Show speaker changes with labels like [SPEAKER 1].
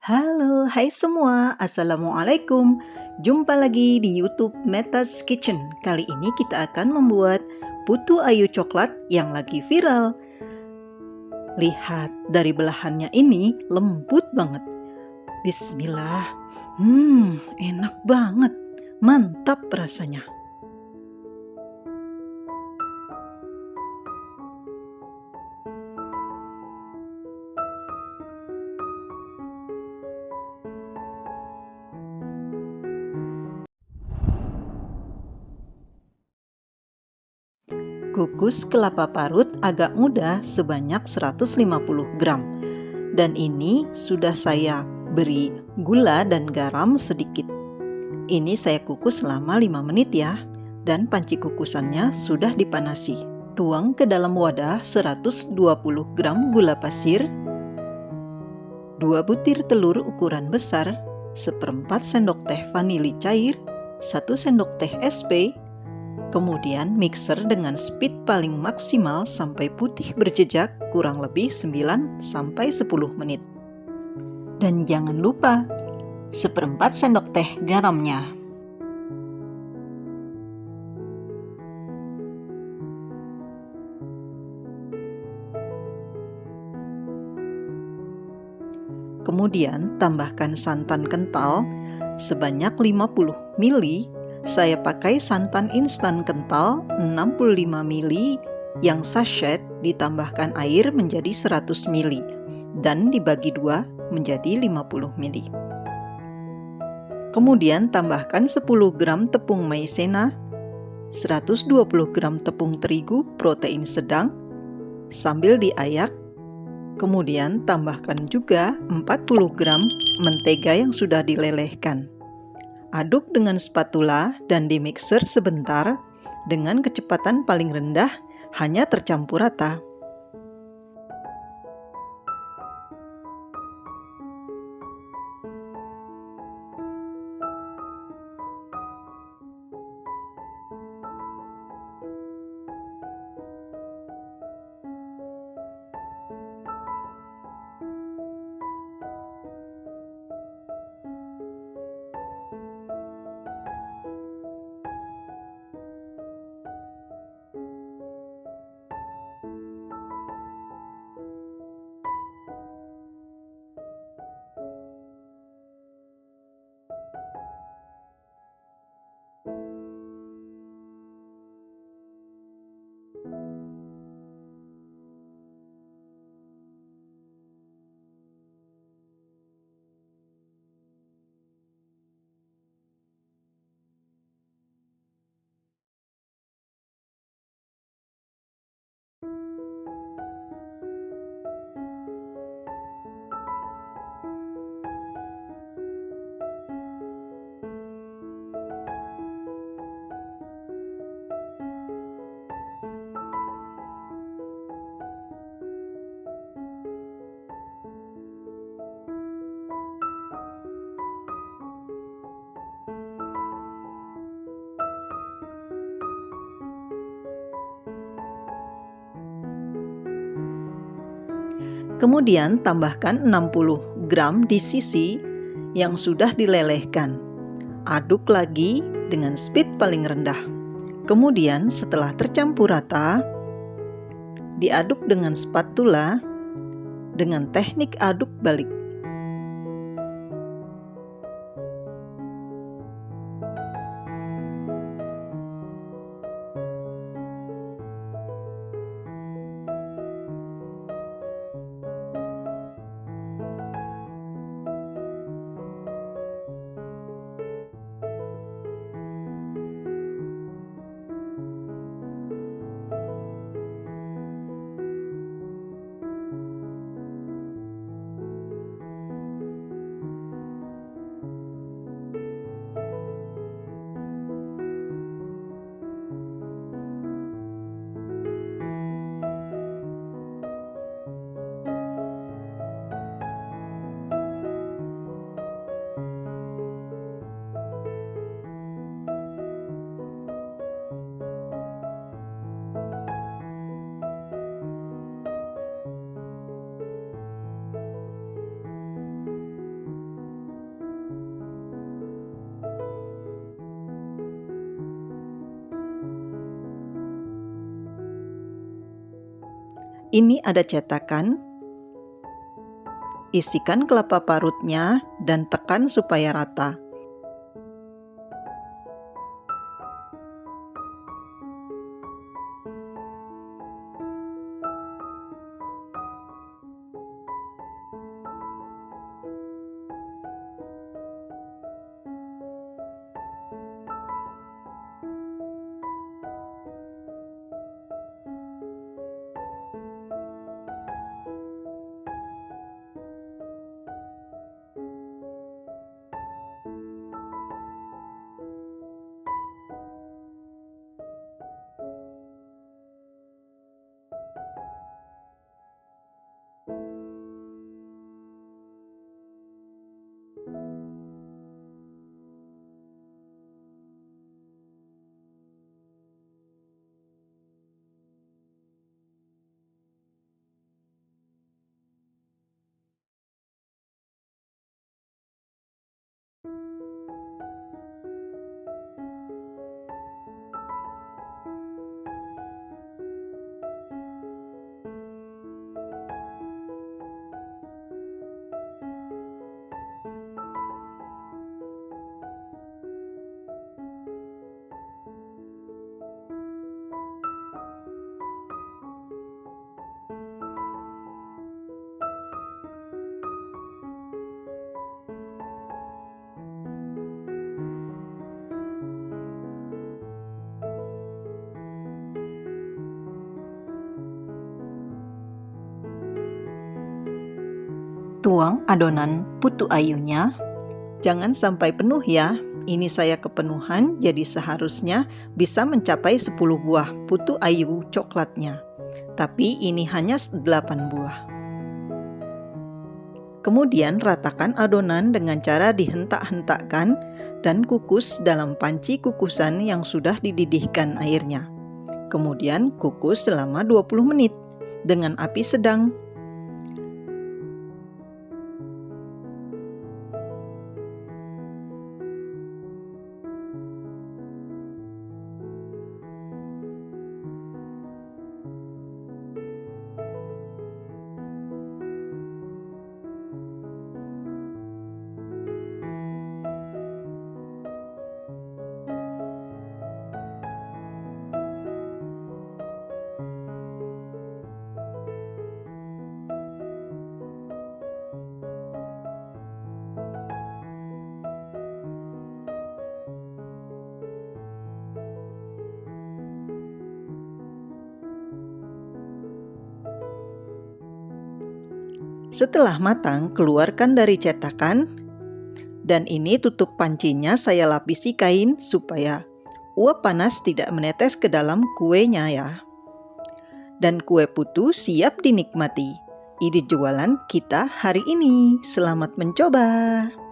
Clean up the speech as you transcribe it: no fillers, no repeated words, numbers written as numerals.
[SPEAKER 1] Halo, hai semua, Assalamualaikum. Jumpa lagi di YouTube Meta's Kitchen. Kali ini kita akan membuat putu ayu coklat yang lagi viral. Lihat, dari belahannya ini lembut banget. Bismillah, enak banget, mantap rasanya. Kukus kelapa parut agak muda sebanyak 150 gram. Dan ini sudah saya beri gula dan garam sedikit. Ini saya kukus selama 5 menit ya. Dan panci kukusannya sudah dipanasi. Tuang ke dalam wadah 120 gram gula pasir, 2 butir telur ukuran besar, seperempat sendok teh vanili cair, 1 sendok teh SP. Kemudian mixer dengan speed paling maksimal sampai putih berjejak kurang lebih 9-10 menit. Dan jangan lupa seperempat sendok teh garamnya. Kemudian tambahkan santan kental sebanyak 50 ml. Saya pakai santan instan kental 65 ml yang sachet ditambahkan air menjadi 100 ml dan dibagi dua menjadi 50 ml. Kemudian tambahkan 10 gram tepung maizena, 120 gram tepung terigu protein sedang sambil diayak. Kemudian tambahkan juga 40 gram mentega yang sudah dilelehkan. Aduk dengan spatula dan dimixer sebentar dengan kecepatan paling rendah hanya tercampur rata. Kemudian tambahkan 60 gram di sisi yang sudah dilelehkan. Aduk lagi dengan speed paling rendah. Kemudian setelah tercampur rata, diaduk dengan spatula dengan teknik aduk balik. Ini ada cetakan. Isikan kelapa parutnya dan tekan supaya rata. Tuang adonan putu ayunya. Jangan sampai penuh ya. Ini saya kepenuhan, jadi seharusnya bisa mencapai 10 buah putu ayu coklatnya. Tapi ini hanya 8 buah. Kemudian ratakan adonan dengan cara dihentak-hentakkan dan kukus dalam panci kukusan yang sudah dididihkan airnya. Kemudian kukus selama 20 menit dengan api sedang. Setelah matang, keluarkan dari cetakan. Dan ini tutup pancinya saya lapisi kain supaya uap panas tidak menetes ke dalam kuenya ya. Dan kue putu siap dinikmati. Ide jualan kita hari ini. Selamat mencoba!